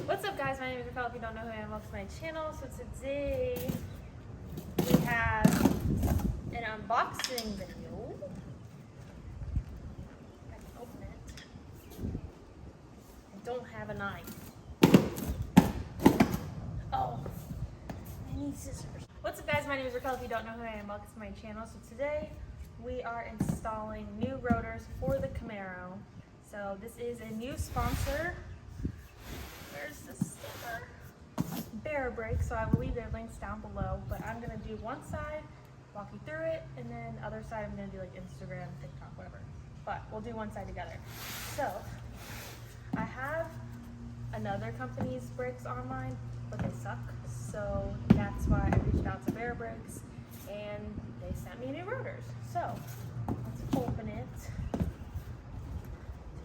What's up, guys? My name is Raquel. If you don't know who I am, welcome to my channel. So today we have an unboxing video. I can open it. I don't have a knife. Oh, I need scissors. What's up, guys? My name is Raquel. If you don't know who I am, welcome to my channel. So today we are installing new rotors for the Camaro. So this is a new sponsor. Where's the sticker? BAER brakes. So I will leave their links down below. But I'm gonna do one side, walk you through it, and then the other side I'm gonna do like Instagram, TikTok, whatever. But we'll do one side together. So I have another company's brakes online, but they suck. So that's why I reached out to BAER brakes, and they sent me new rotors. So let's open it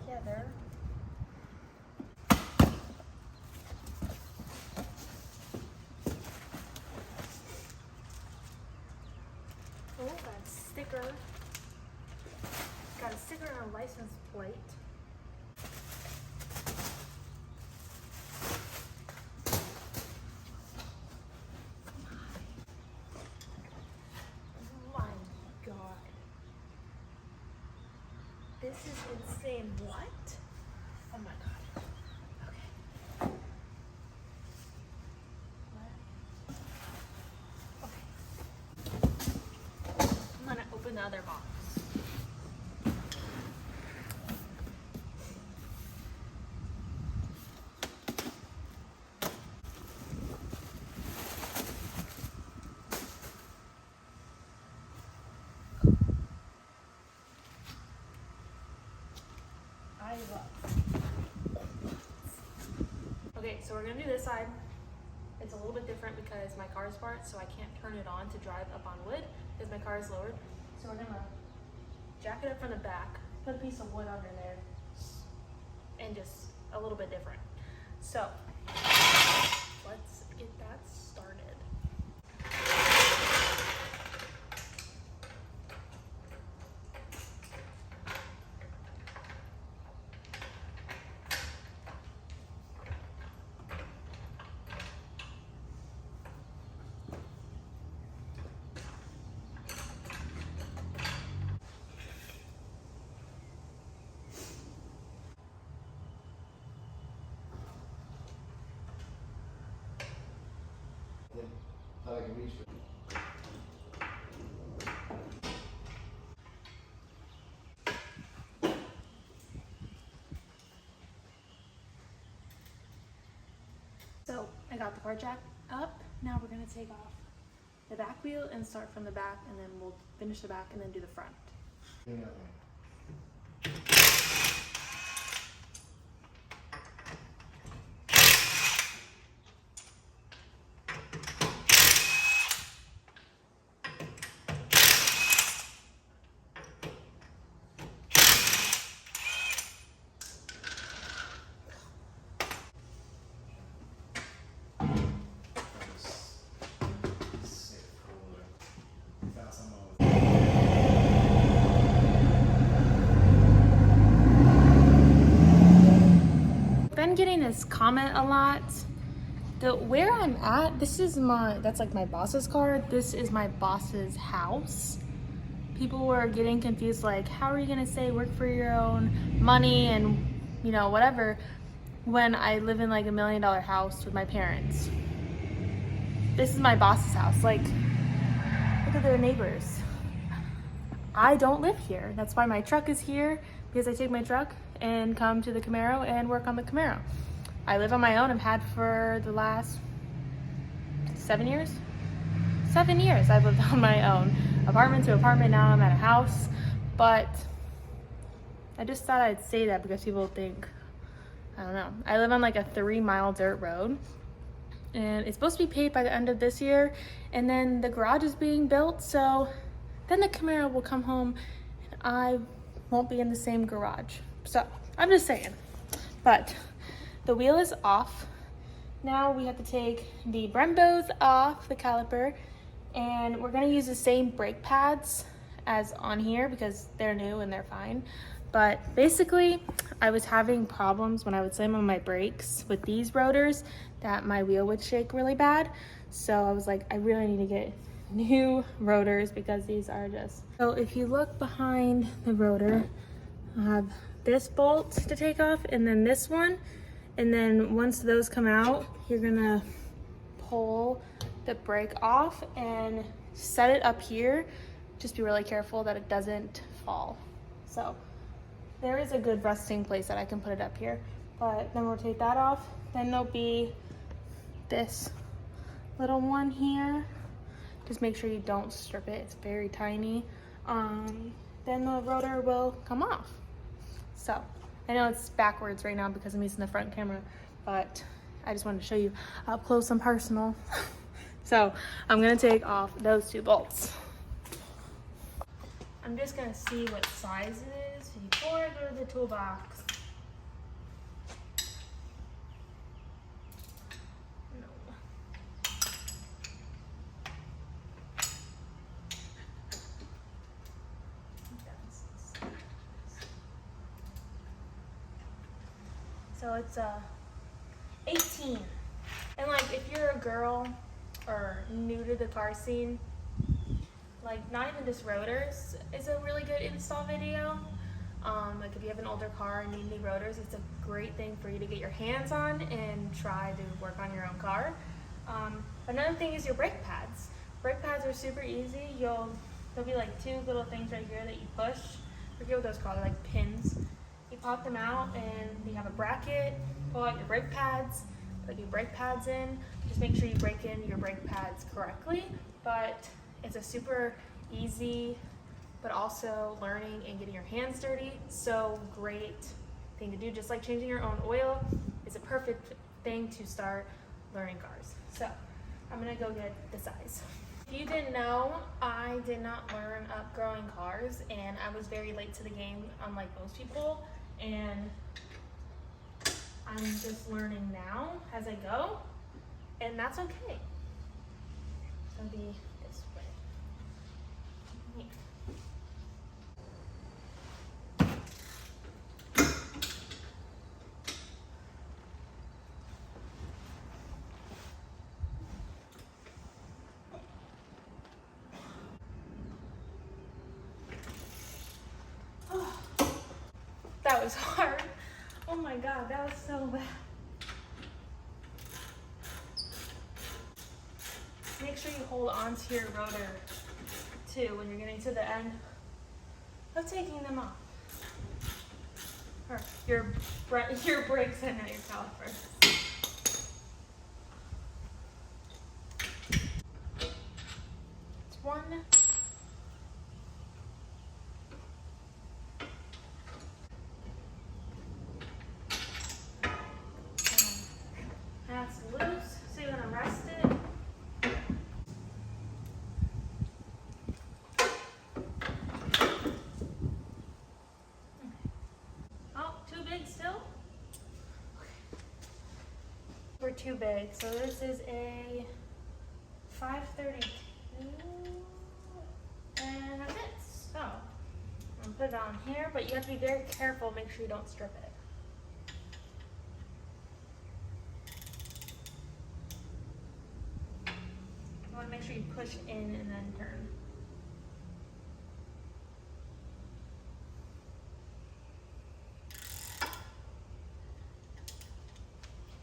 together. Oh, got a sticker. Got a sticker and a license plate. Oh my God. This is insane. What? Oh my God. Okay. I'm gonna open the other box. Okay, so we're gonna do this side. It's a little bit different because my car is parked, so I can't turn it on to drive up on wood because my car is lowered. So we're gonna jack it up from the back, put a piece of wood under there, and just a little bit different. So let's get that started. Thought I could reach it. So I got the car jack up. Now we're gonna take off the back wheel and start from the back, and then we'll finish the back and then do the front. Been getting this comment a lot. Where I'm at, that's like my boss's car. This is my boss's house. People were getting confused, like, how are you gonna say work for your own money and, you know, whatever, when I live in like $1 million house with my parents. This is my boss's house. Like, look at their neighbors. I don't live here. That's why my truck is here, because I take my truck and come to the Camaro and work on the Camaro. I live on my own. I've had for the last 7 years. 7 years I've lived on my own. Apartment to apartment, now I'm at a house. But I just thought I'd say that because people think, I don't know. I live on like a 3-mile dirt road, and it's supposed to be paid by the end of this year, and then the garage is being built, so then the Camaro will come home and I won't be in the same garage. So I'm just saying. But the wheel is off. Now we have to take the Brembos off the caliper, and we're gonna use the same brake pads as on here because they're new and they're fine. But basically, I was having problems when I would slam on my brakes with these rotors that my wheel would shake really bad. So I was like, I really need to get new rotors because these are just... So if you look behind the rotor, I have this bolt to take off and then this one. And then once those come out, you're gonna pull the brake off and set it up here. Just be really careful that it doesn't fall. So there is a good resting place that I can put it up here, but then we'll take that off. Then there'll be this little one here. Just make sure you don't strip it, it's very tiny. Then the rotor will come off. So I know it's backwards right now because I'm using the front camera, but I just wanted to show you up close and personal. So I'm gonna take off those two bolts. I'm just gonna see what size it is before I go to the toolbox. No. So it's 18. And like if you're a girl or new to the car scene, like not even just rotors is a really good install video. Like if you have an older car and need new rotors, it's a great thing for you to get your hands on and try to work on your own car. Another thing is your brake pads. Brake pads are super easy. There'll be like two little things right here that you push. I forget what those are called, they're like pins. You pop them out and you have a bracket, pull out your brake pads, put your brake pads in. Just make sure you break in your brake pads correctly, but it's a super easy, but also learning and getting your hands dirty. So great thing to do, just like changing your own oil is a perfect thing to start learning cars. So I'm gonna go get the size. If you didn't know, I did not learn up growing cars and I was very late to the game, unlike most people. And I'm just learning now as I go, and that's okay. So it'll be this way. That was hard. Oh my God, that was so bad. Make sure you hold on to your rotor too when you're getting to the end of taking them off. Or your brakes and not your calipers. It's one. That's loose, so you're gonna rest it. Oh, too big still? We're too big, so this is a 532, and that fits. So, I'm gonna put it on here, but you have to be very careful, make sure you don't strip it. Make sure you push in and then turn.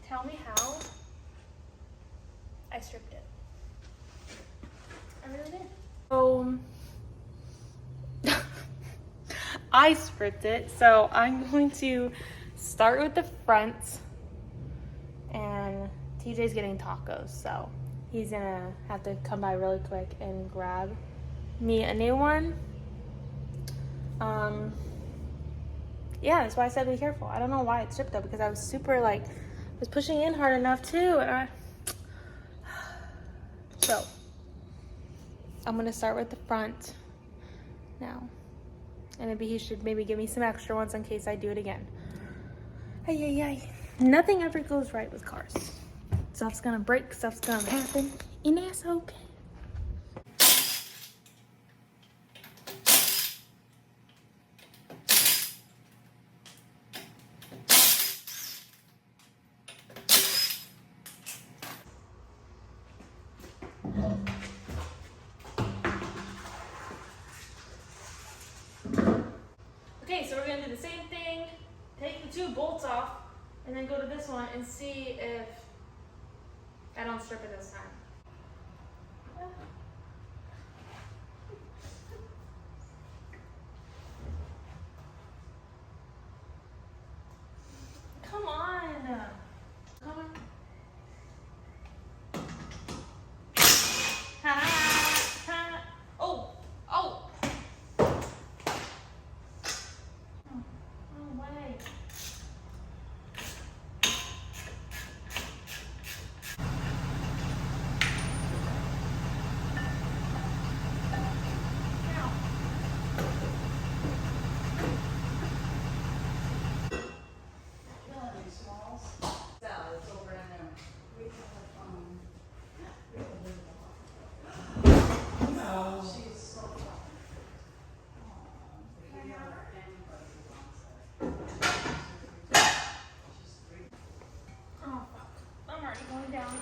Tell me how I stripped it. I really did. I stripped it, so I'm going to start with the front, and TJ's getting tacos, so he's gonna have to come by really quick and grab me a new one. Yeah, that's why I said be careful. I don't know why it stripped though, because I was super like, I was pushing in hard enough too, and so I'm gonna start with the front now. And maybe he should maybe give me some extra ones in case I do it again. Ay, ay, ay. Nothing ever goes right with cars. Stuff's gonna break, stuff's gonna happen, and that's okay. Okay, so we're gonna do the same thing, take the 2 bolts off, and then go to this one and see if I don't strip it this time. Come on. Come on. Ha ha. Oh. Oh. No way. Going down.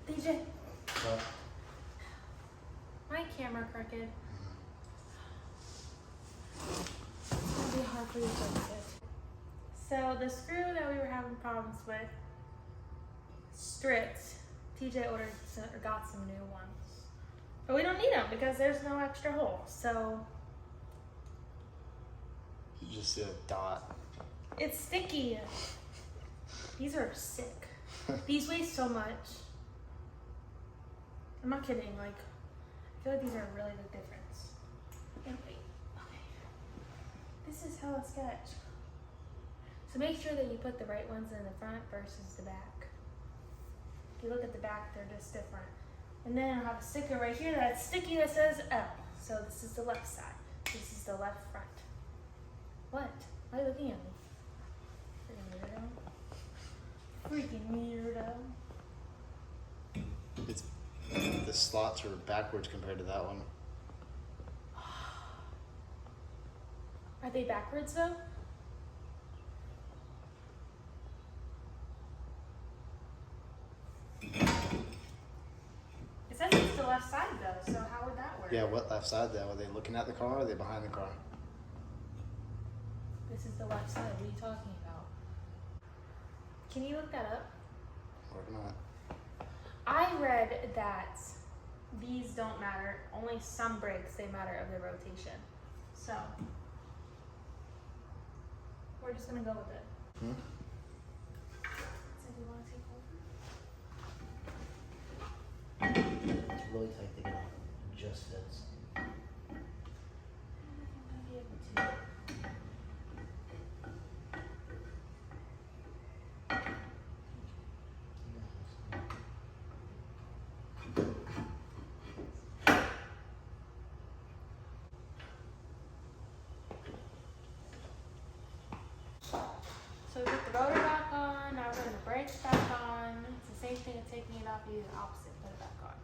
DJ. What? My camera crooked. It'll be hard for you to fix it. So the screw that we were having problems with stripped. TJ ordered or got some new ones. But we don't need them because there's no extra hole. So You just see a dot. it's sticky. These are sick. These weigh so much. I'm not kidding. Like, I feel like these are really the difference. And wait, okay. This is how it's sketch. So make sure that you put the right ones in the front versus the back. If you look at the back, they're just different. And then I'll have a sticker right here that's sticky that says L. So this is the left side. This is the left front. What? Why are you looking at me? Freaking weirdo. It's the slots are backwards compared to that one. Are they backwards though? It says it's the left side though, so how would that work? Yeah, what left side though? Are they looking at the car or are they behind the car? This is the left side. What are you talking about? Can you look that up? Working on it. I read that these don't matter. Only some brakes, they matter of the rotation. So, we're just gonna go with it. Hmm? So do you wanna take over? It's really tight to get off. It just fits. I don't think I'm gonna be able to. So we put the rotor back on, now we're putting the brakes back on. It's the same thing as taking it off, you do the opposite, put it back on.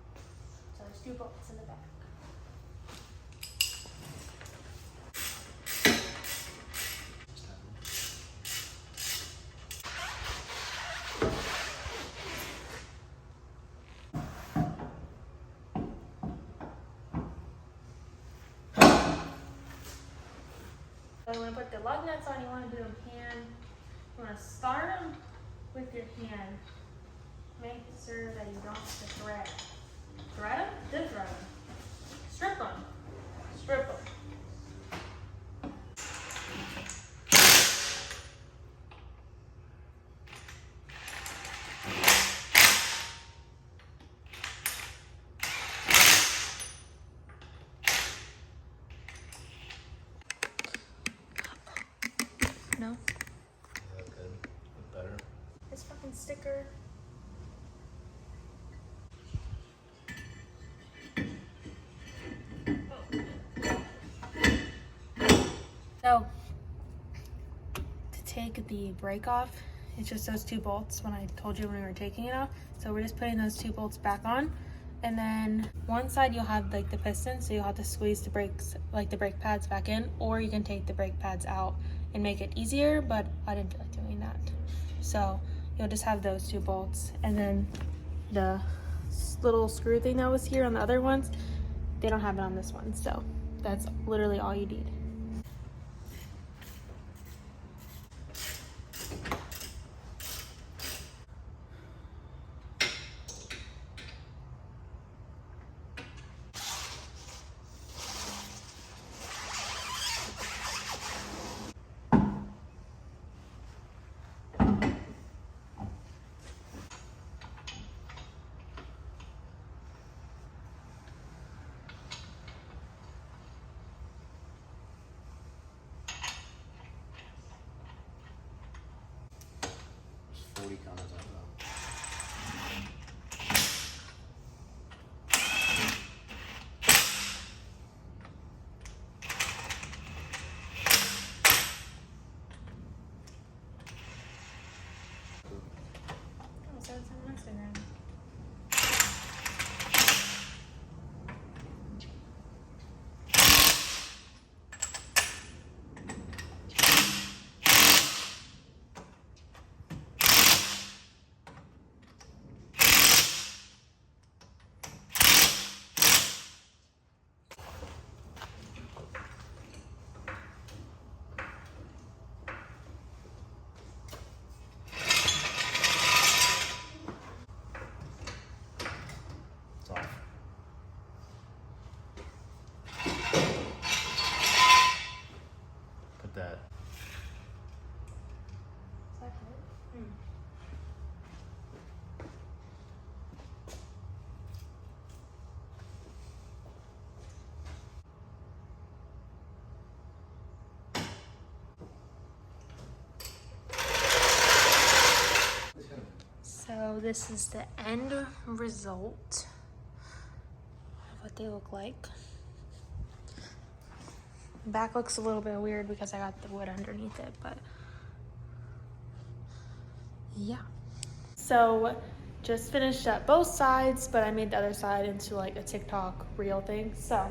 So there's 2 bolts in the back. Just have them. So you want to put the lug nuts on, you want to do them hand. You want to start them with your hand. Make sure that you don't thread. Thread them? Then thread them. Strip them. Strip them. No? Is that good? Better? This fucking sticker. So, to take the brake off, it's just those 2 bolts when I told you when we were taking it off. So we're just putting those 2 bolts back on. And then one side you'll have like the piston, so you'll have to squeeze the brakes, like the brake pads back in, or you can take the brake pads out and make it easier, but I didn't feel like doing that. So you'll just have those 2 bolts and then the little screw thing that was here on the other ones, they don't have it on this one. So that's literally all you need. There's 40 comments on that. Oh, so it's on Instagram. It's off. Put that. Is that good? So this is the end result of what they look like. The back looks a little bit weird because I got the wood underneath it, but yeah. So just finished up both sides, but I made the other side into like a TikTok reel thing. So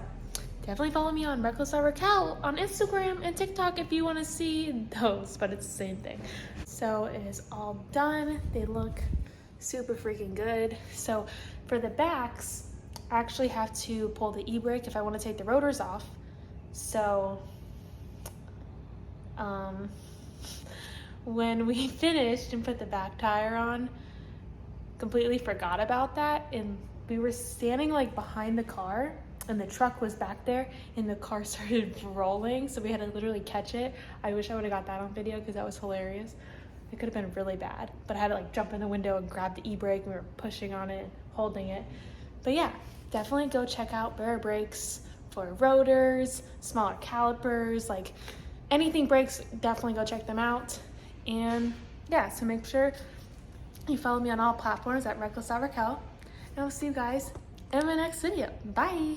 definitely follow me on Reckless.Raquel on Instagram and TikTok if you want to see those, but it's the same thing. So it is all done. They look super freaking good. So for the backs, I actually have to pull the e-brake if I want to take the rotors off. So when we finished and put the back tire on, completely forgot about that, and we were standing like behind the car and the truck was back there and the car started rolling, so we had to literally catch it. I wish I would have got that on video because that was hilarious. It could have been really bad, but I had to like jump in the window and grab the e-brake and we were pushing on it, holding it. But yeah, definitely go check out BAER brakes for rotors, smaller calipers, like anything brakes, definitely go check them out. And yeah, so make sure you follow me on all platforms at Reckless.Raquel, and I'll see you guys in my next video. Bye.